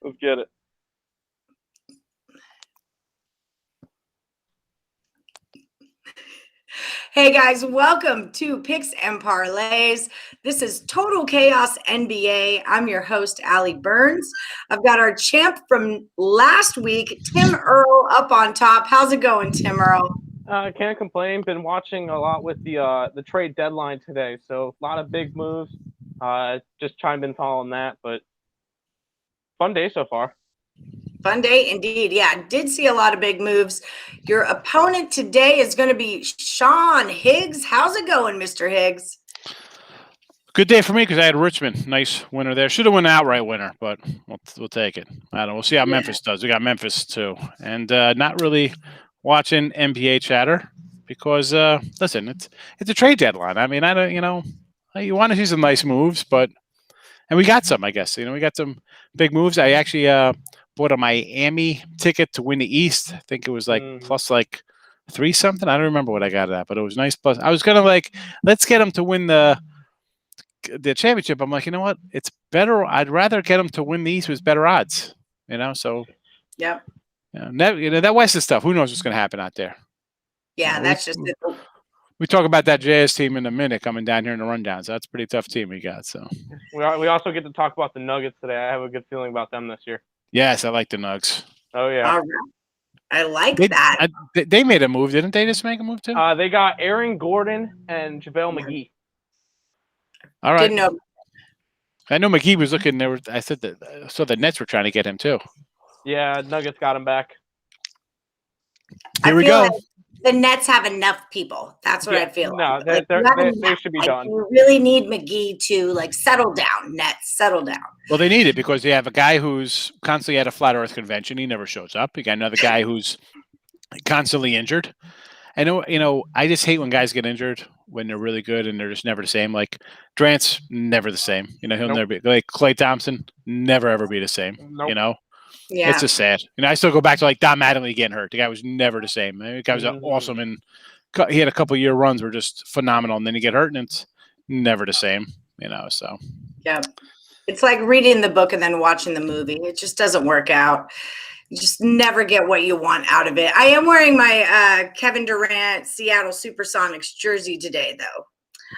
Let's get it. Hey guys, welcome to Picks and Parlays. This is Total Chaos NBA. I'm your host, Allie Burns. I've got our champ from last week, Tim Earle, up on top. How's it going, Tim Earle? Can't complain. Been watching a lot with the trade deadline today, so a lot of big moves. Just trying to been following that, but fun day so far. Fun day indeed. Yeah, I did see a lot of big moves. Your opponent today is going to be Sean Higgs. How's it going, Mr. Higgs? Good day for me because I had Richmond. Nice winner there. Should have won an outright winner, but we'll take it. I don't know. We'll see how Memphis does. We got Memphis too. And not really watching NBA chatter because, listen, it's a trade deadline. I mean, I don't, you want to see some nice moves, and we got some, I guess. We got some big moves. I actually bought a Miami ticket to win the East. I think it was plus 3 something. I don't remember what I got at, but it was nice. Plus, I was gonna let's get them to win the championship. I'm like, you know what? It's better. I'd rather get them to win the East with better odds. So yeah. That West is stuff. Who knows what's gonna happen out there? Yeah, that's just it. We talk about that Jazz team in a minute coming down here in the rundown. So that's a pretty tough team we got. So we also get to talk about the Nuggets today. I have a good feeling about them this year. Yes, I like the Nugs. Oh yeah, all right. I like that. They made a move, didn't they? Just make a move too. They got Aaron Gordon and JaVale McGee. All right. Didn't know. I know McGee was looking there. I said that. So the Nets were trying to get him too. Yeah, Nuggets got him back. Here we go. Like the Nets have enough people. That's what I feel. No, they should be done. You really need McGee to settle down. Nets, settle down. Well, they need it because they have a guy who's constantly at a flat Earth convention. He never shows up. You got another guy who's constantly injured. I know. I just hate when guys get injured when they're really good and they're just never the same. Like Durant's never the same. He'll never be like Klay Thompson. Never ever be the same. Nope. Yeah. It's just sad. I still go back to Don Mattingly getting hurt. The guy was never the same. The guy was awesome, and he had a couple year runs were just phenomenal. And then he get hurt, and it's never the same. So yeah, it's like reading the book and then watching the movie. It just doesn't work out. You just never get what you want out of it. I am wearing my Kevin Durant Seattle Supersonics jersey today, though.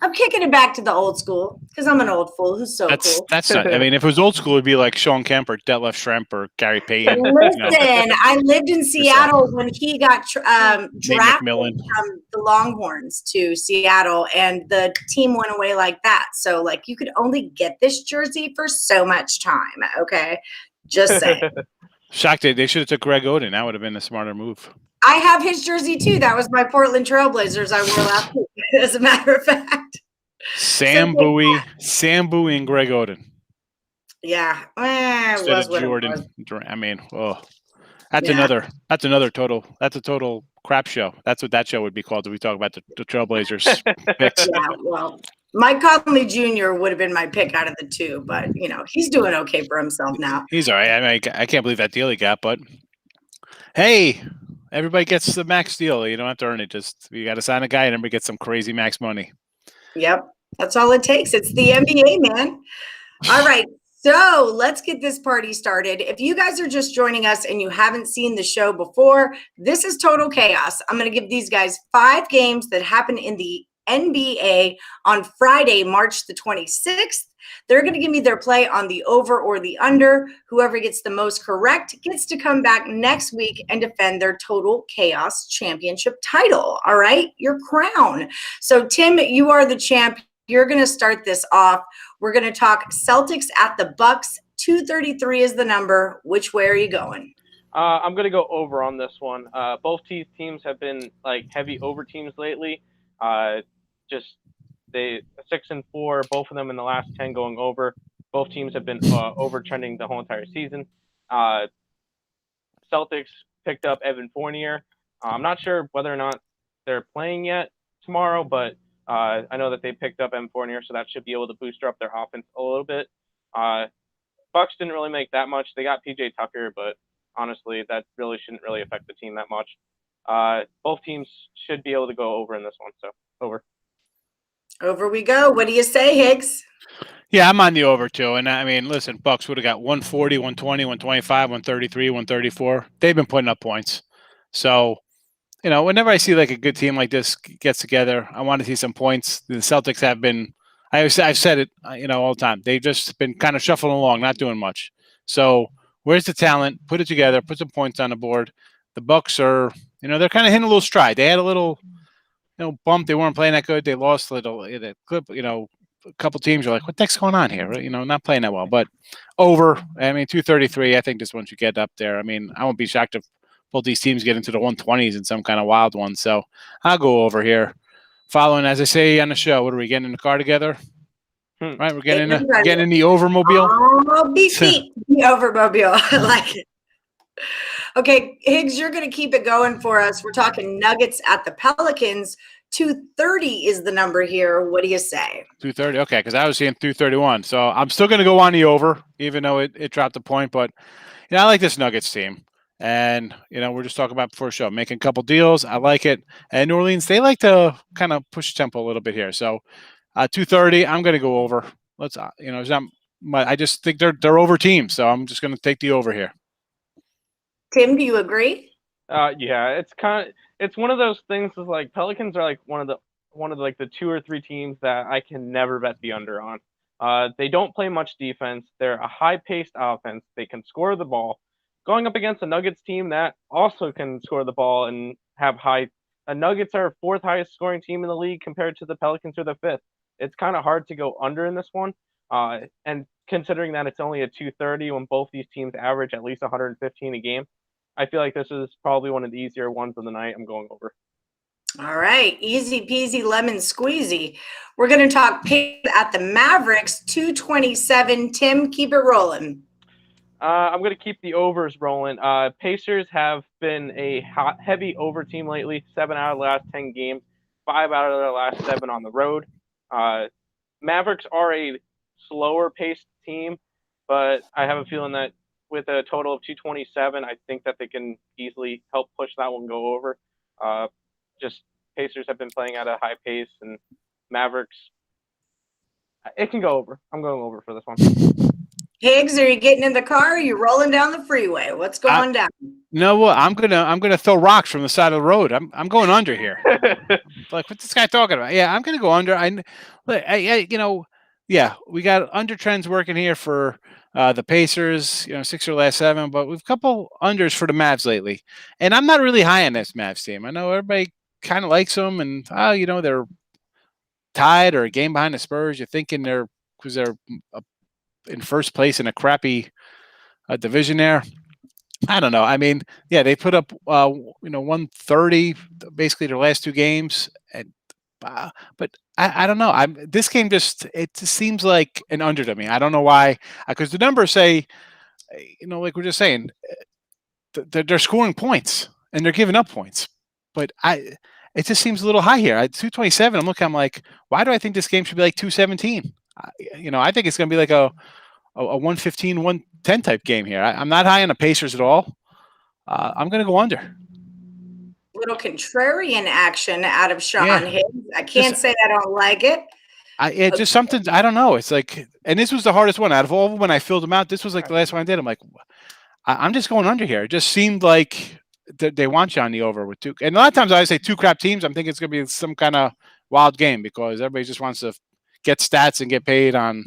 I'm kicking it back to the old school because I'm an old fool who's so cool. That's not. I mean, if it was old school, it'd be like Sean Kemp or Detlef Schrempf or Gary Payton. Listen, I lived in Seattle when he got drafted from the Longhorns to Seattle, and the team went away like that. So, you could only get this jersey for so much time. Okay, just saying. Shocked they should have took Greg Oden. That would have been a smarter move. I have his jersey too. That was my Portland Trailblazers I wore last week, as a matter of fact. Sam Bowie, and Greg Oden. Yeah, instead of Jordan. I mean, that's another total. That's a total crap show. That's what that show would be called if we talk about the Trailblazers picks. Yeah, well, Mike Conley Jr. would have been my pick out of the two, but he's doing okay for himself now. He's all right. I mean, I can't believe that deal he got, but hey. Everybody gets the max deal. You don't have to earn it. Just you got to sign a guy and everybody gets some crazy max money. Yep. That's all it takes. It's the NBA, man. All right. So let's get this party started. If you guys are just joining us and you haven't seen the show before, this is Total Chaos. I'm going to give these guys 5 games that happen in the NBA on Friday, March the 26th. They're going to give me their play on the over or the under. Whoever gets the most correct gets to come back next week and defend their Total Chaos Championship title. All right, your crown. So, Tim, you are the champ. You're going to start this off. We're going to talk Celtics at the Bucks. 233 is the number. Which way are you going? I'm going to go over on this one. Both teams have been heavy over teams lately. They 6-4, both of them in the last 10 going over. Both teams have been over trending the whole entire season. Celtics picked up Evan Fournier. I'm not sure whether or not they're playing yet tomorrow, but I know that they picked up Evan Fournier, so that should be able to boost up their offense a little bit. Bucks didn't really make that much. They got PJ Tucker, but honestly, that really shouldn't really affect the team that much. Both teams should be able to go over in this one, so over. Over we go. What do you say, Higgs? Yeah, I'm on the over too. And I mean, listen, Bucks would have got 140, 120, 125, 133, 134. They've been putting up points. So, whenever I see like a good team like this gets together, I want to see some points. The Celtics have been, I've said it, all the time. They've just been kind of shuffling along, not doing much. So, where's the talent? Put it together, put some points on the board. The Bucks are, they're kind of hitting a little stride. They had a little, bump. They weren't playing that good. They lost a little. The clip, a couple teams are like, what the heck's going on here? Not playing that well. But over, I mean, 233, I think this one should get up there. I mean, I won't be shocked if both these teams get into the 120s in some kind of wild one. So I'll go over here. Following, as I say on the show, what are we getting in the car together? Right, we're getting in the overmobile. Oh, beep, beep, the overmobile. I like it. Okay, Higgs, you're going to keep it going for us. We're talking Nuggets at the Pelicans. 230 is the number here. What do you say? 230. Okay, because I was seeing 231. So I'm still going to go on the over, even though it dropped a point. But I like this Nuggets team. And, we're just talking about before the show, making a couple deals. I like it. And New Orleans, they like to kind of push tempo a little bit here. So 230, I'm going to go over. Let's, it's not I just think they're over teams. So I'm just going to take the over here. Tim, do you agree? Yeah, it's one of those things is like Pelicans are like one of the like the 2 or 3 teams that I can never bet the under on. They don't play much defense. They're a high-paced offense. They can score the ball. Going up against a Nuggets team that also can score the ball and have high. The Nuggets are 4th highest scoring team in the league compared to the Pelicans who are the 5th. It's kind of hard to go under in this one. And considering that it's only a 230 when both these teams average at least 115 a game, I feel like this is probably one of the easier ones of the night. I'm going over. All right. Easy peasy lemon squeezy. We're going to talk at the Mavericks, 227. Tim, keep it rolling. I'm going to keep the overs rolling. Pacers have been a heavy over team lately. 7 out of the last 10 games, 5 out of the last 7 on the road. Mavericks are a slower paced team, but I have a feeling that with a total of 227, I think that they can easily help push that one go over. Just Pacers have been playing at a high pace, and Mavericks, it can go over. I'm going over for this one. Higgs, are you getting in the car? Or are you rolling down the freeway? What's going down? No, well, I'm gonna throw rocks from the side of the road. I'm going under here. Like, what's this guy talking about? Yeah, I'm gonna go under. Yeah, we got under trends working here for the Pacers. 6 or last 7, but we've a couple unders for the Mavs lately, and I'm not really high on this Mavs team. I know everybody kind of likes them, and they're tied or a game behind the Spurs. You're thinking they're in first place in a crappy division there. I don't know. I mean, yeah, they put up 130 basically their last 2 games, and but I don't know. This game just seems like an under to me. I don't know why, because the numbers say, like we're just saying, they're scoring points and they're giving up points, but it just seems a little high here. At 227, I'm like, why do I think this game should be like 217? I think it's going to be like a 115, 110 type game here. I'm not high on the Pacers at all. I'm going to go under. Little contrarian action out of Sean Higgs. I can't say I don't like it. Just something, I don't know. It's like, and this was the hardest one out of all of them when I filled them out. This was like the last one I did. I'm like, I'm just going under here. It just seemed like they want you on the over with 2. And a lot of times I say 2 crap teams. I'm thinking it's going to be some kind of wild game because everybody just wants to get stats and get paid on,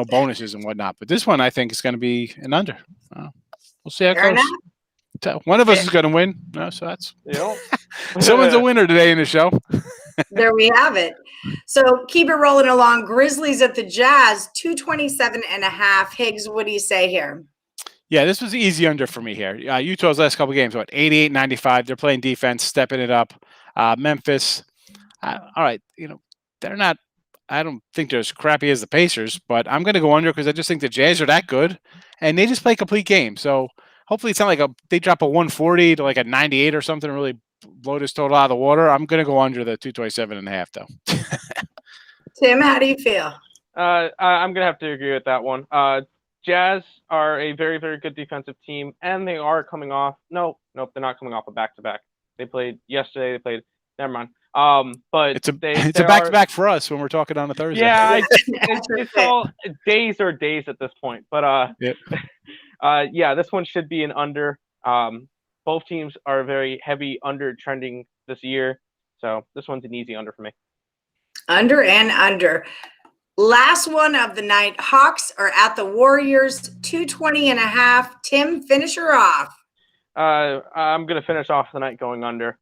bonuses and whatnot. But this one, I think, is going to be an under. We'll see how it goes. One of us is going to win. So that's someone's a winner today in the show. There we have it. So keep it rolling along. Grizzlies at the Jazz, 227.5. Higgs, what do you say here? Yeah, this was easy under for me here. Utah's last couple games, 88-95. They're playing defense, stepping it up. Memphis, all right, they're not. I don't think they're as crappy as the Pacers, but I'm going to go under because I just think the Jazz are that good, and they just play a complete game. So hopefully it's not like they drop a 140 to like a 98 or something and really blow this total out of the water. I'm going to go under the 227.5 though. Tim, how do you feel? I'm going to have to agree with that one. Jazz are a very, very good defensive team, and they are coming off. Nope, they're not coming off a back-to-back. They played yesterday. Never mind. But It's a they back-to-back for us when we're talking on a Thursday. Yeah, it's all days or days at this point. But yeah, this one should be an under. Both teams are very heavy under trending this year, so this one's an easy under for me. Under and under. Last one of the night. Hawks are at the Warriors, 220.5. Tim, finish her off. I'm gonna finish off the night going under.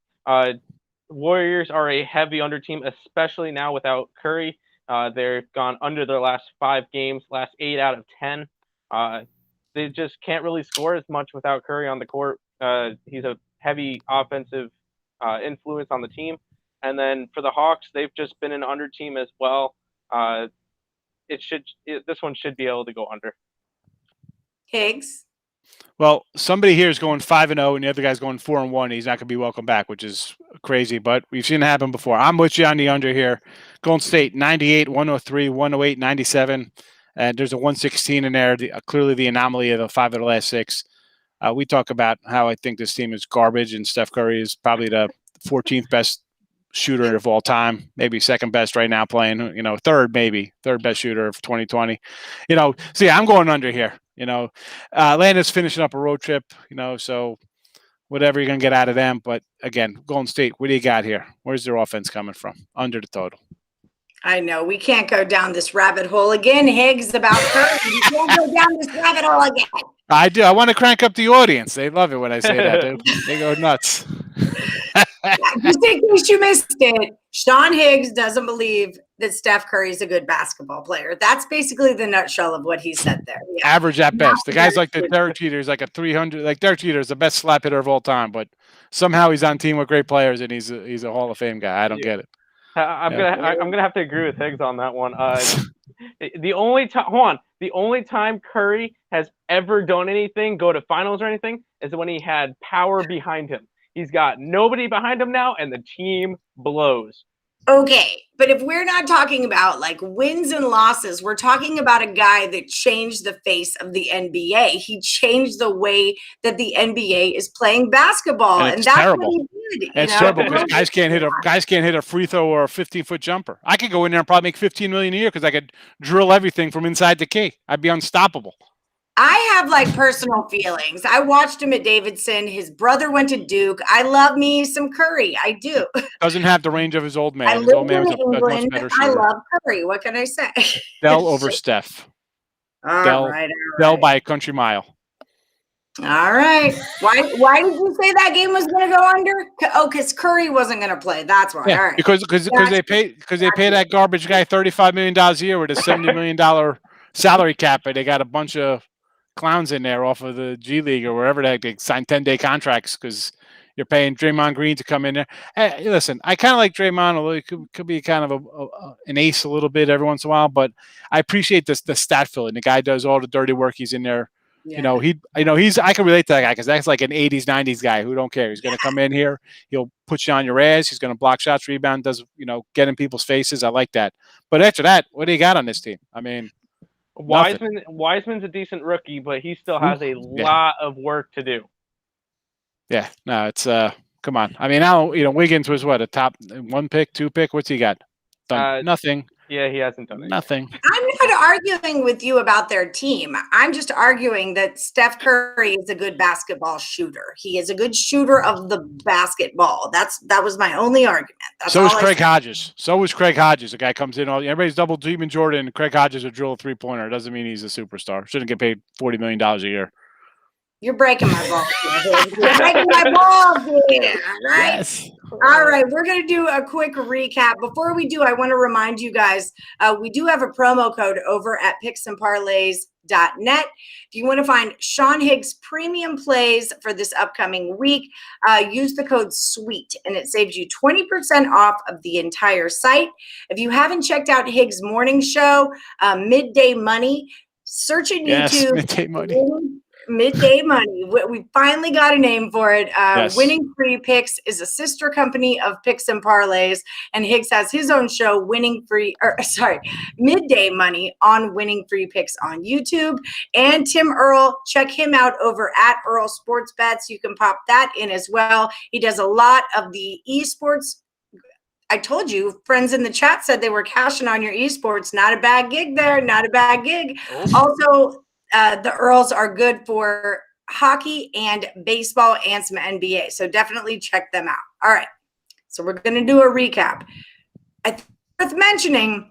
Warriors are a heavy under team, especially now without Curry. They've gone under their last 5 games, last 8 out of 10. They just can't really score as much without Curry on the court. He's a heavy offensive influence on the team. And then for the Hawks, they've just been an under team as well. This one should be able to go under. Higgs. Well, somebody here is going 5-0, and the other guy's going 4-1. He's not going to be welcome back, which is crazy, but we've seen it happen before. I'm with you on the under here. Golden State 98, 103, 108, 97, and there's a 116 in there. Clearly, the anomaly of the 5 of the last 6. We talk about how I think this team is garbage, and Steph Curry is probably the 14th best shooter of all time, maybe second best right now playing, third best shooter of 2020. So yeah, I'm going under here. Atlanta's finishing up a road trip, so whatever you're going to get out of them. But again, Golden State, what do you got here? Where's their offense coming from? Under the total. I know we can't go down this rabbit hole again, Higgs, about Curry. We can't go down this rabbit hole again. I do. I want to crank up the audience. They love it when I say that. They go nuts. Just in case you missed it, Sean Higgs doesn't believe that Steph Curry is a good basketball player. That's basically the nutshell of what he said there. Yeah. Average at best. The guy's like the Derek Jeter is like a 300. Like Derek Jeter is the best slap hitter of all time, but somehow he's on team with great players and he's a Hall of Fame guy. I don't get it. I'm gonna have to agree with Higgs on that one. The only time Curry has ever done anything, go to finals or anything, is when he had power behind him. He's got nobody behind him now, and the team blows. Okay, but if we're not talking about like wins and losses, we're talking about a guy that changed the face of the NBA. He changed the way that the NBA is playing basketball, and that's terrible. what he did. It's terrible because guys can't hit a free throw or a 15-foot jumper. I could go in there and probably make $15 million a year because I could drill everything from inside the key. I'd be unstoppable. I have like personal feelings. I watched him at Davidson. His brother went to Duke. I love me some Curry. I do. Doesn't have the range of his old man. I His live old man was in a much England. better I shooter. love Curry. What can I say? Dell over Steph. All right. Dell by a country mile. All right. Why did you say that game was going to go under? Oh, because Curry wasn't going to play. That's why. Yeah, all right. because they pay that garbage guy $35 million a year with a $70 million salary cap, and they got a bunch of clowns in there off of the G League or wherever they sign 10-day contracts because you're paying Draymond Green to come in there. Hey, listen, I kind of like Draymond, although he could be kind of an ace a little bit every once in a while, but I appreciate the stat filling. The guy does all the dirty work. He's in there. Yeah. I can relate to that guy because that's like an 80s, 90s guy who don't care. He's going to come in here. He'll put you on your ass. He's going to block shots, rebound, get in people's faces. I like that. But after that, what do you got on this team? I mean, Wiseman's a decent rookie, but he still has a lot of work to do. Yeah, no, it's come on. I mean, now Wiggins was what, a top 1 pick, 2 pick? What's he got? Done nothing. Yeah, he hasn't done nothing. I'm not arguing with you about their team. I'm just arguing that Steph Curry is a good basketball shooter. He is a good shooter of the basketball. That was my only argument. So is Craig Hodges. The guy comes in, everybody's double teaming Jordan. Craig Hodges would drill a 3-pointer. It doesn't mean he's a superstar. Shouldn't get paid $40 million a year. You're breaking my balls. You're breaking my balls here, right? Yes. All right, we're going to do a quick recap. Before we do, I want to remind you guys, we do have a promo code over at picksandparlays.net. If you want to find Sean Higgs premium plays for this upcoming week, use the code SWEET, and it saves you 20% off of the entire site. If you haven't checked out Higgs' morning show, Midday Money, search in YouTube. Midday Money. Midday Money. We finally got a name for it. Yes. Winning Free Picks is a sister company of Picks and Parlays, and Higgs has his own show, Midday Money on Winning Free Picks on YouTube. And Tim Earle, check him out over at Earle Sports Bets. You can pop that in as well. He does a lot of the esports I told you, friends in the chat said they were cashing on your esports. Not a bad gig there. Not a bad gig. Oh. Also, the Earls are good for hockey and baseball and some NBA. So definitely check them out. All right. So we're going to do a recap. I think it's worth mentioning,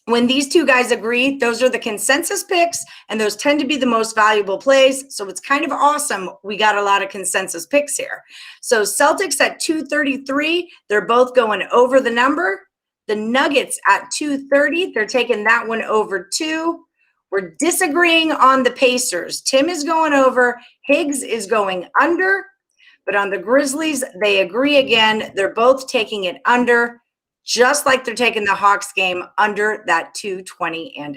when these two guys agree, those are the consensus picks, and those tend to be the most valuable plays. So it's kind of awesome. We got a lot of consensus picks here. So Celtics at 233, they're both going over the number. The Nuggets at 230, they're taking that one over 2. We're disagreeing on the Pacers. Tim is going over. Higgs is going under. But on the Grizzlies, they agree again. They're both taking it under, just like they're taking the Hawks game under that 220.5.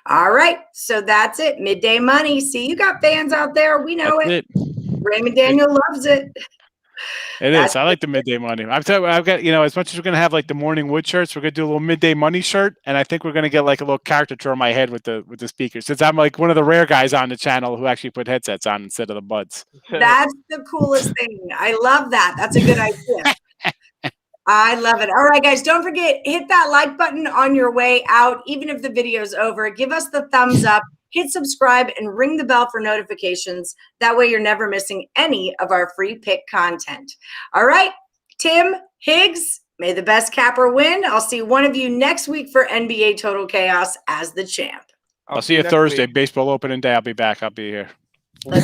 All right, so that's it. Midday money. See, you got fans out there. We know it. Raymond Daniel loves it. I like the midday money. I've got, as much as we're going to have like the morning wood shirts, we're going to do a little midday money shirt. And I think we're going to get like a little caricature on my head with the speakers, since I'm like one of the rare guys on the channel who actually put headsets on instead of the buds. That's the coolest thing. I love that. That's a good idea. I love it. All right, guys, don't forget, hit that like button on your way out. Even if the video's over, give us the thumbs up, hit subscribe, and ring the bell for notifications. That way you're never missing any of our free pick content. All right, Tim, Higgs, may the best capper win. I'll see one of you next week for NBA Total Chaos as the champ. I'll see you Thursday, baseball opening day. I'll be back. I'll be here. Let's